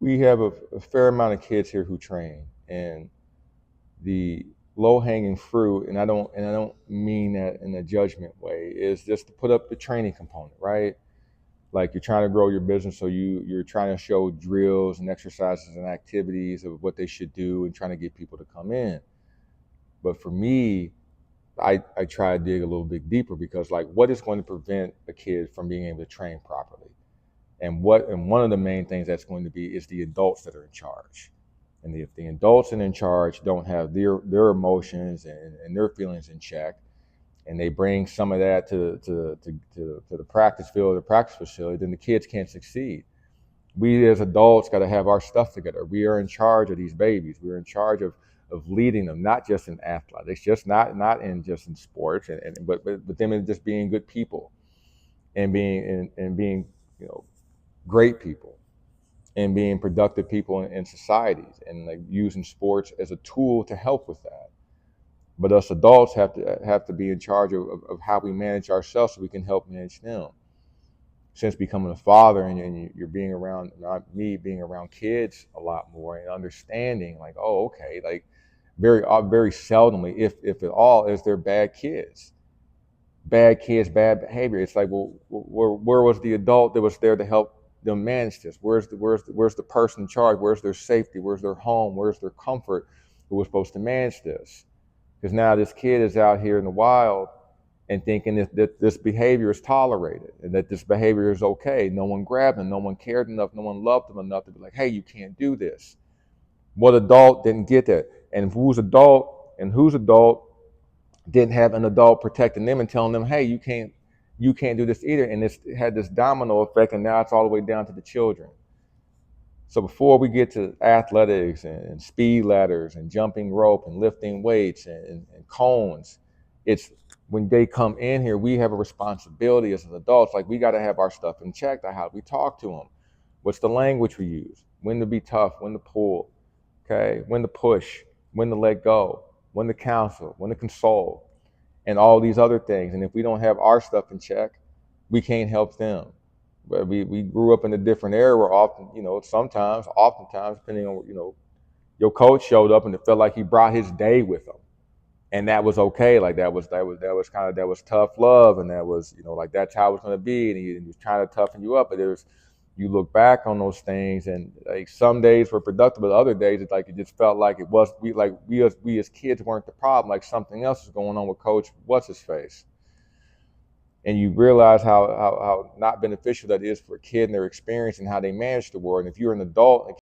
we have a fair amount of kids here who train, and the low-hanging fruit, and I don't mean that in a judgment way, is just to put up the training component, right? Like you're trying to grow your business, so you're trying to show drills and exercises and activities of what they should do and trying to get people to come in. But for me, I try to dig a little bit deeper, because like, what is going to prevent a kid from being able to train properly? And one of the main things that's going to be is the adults that are in charge. And if the adults that are in charge don't have their emotions and their feelings in check, and they bring some of that to the practice field, the practice facility, then the kids can't succeed. We as adults got to have our stuff together. We are in charge of these babies. We're in charge of leading them, not just in athletics, just not in just in sports, but them in just being good people, and being, you know, great people, and being productive people in societies, and like using sports as a tool to help with that. But us adults have to be in charge of how we manage ourselves, so we can help manage them. Since becoming a father, and you're being around, not me, being around kids a lot more, and understanding like, oh, okay, like very seldomly, if at all, is there bad kids, bad behavior. It's like, well, where was the adult that was there to help them manage this? Where's the person in charge? Where's their safety? Where's their home? Where's their comfort? Who was supposed to manage this? Because now this kid is out here in the wild and thinking that this behavior is tolerated, and that this behavior is okay. No one grabbed him, no one cared enough, no one loved him enough to be like, hey, you can't do this. What adult didn't get that? And whose adult didn't have an adult protecting them and telling them, hey, you can't do this either. And it had this domino effect, and now it's all the way down to the children. So before we get to athletics and speed ladders and jumping rope and lifting weights and cones, it's when they come in here, we have a responsibility as adults. Like, we got to have our stuff in check. How we talk to them, what's the language we use, when to be tough, when to pull, okay, when to push, when to let go, when to counsel, when to console, and all these other things. And if we don't have our stuff in check, we can't help them. But we grew up in a different era where often, oftentimes, depending on, your coach showed up and it felt like he brought his day with him. And that was okay. Like, that was tough love. And that was, like, that's how it's going to be. And he was trying to toughen you up. But you look back on those things, and like, some days were productive, but other days it's like, it just felt like it was, we as kids weren't the problem. Like, something else is going on with coach what's his face. And you realize how not beneficial that is for a kid and their experience and how they manage the world. And if you're an adult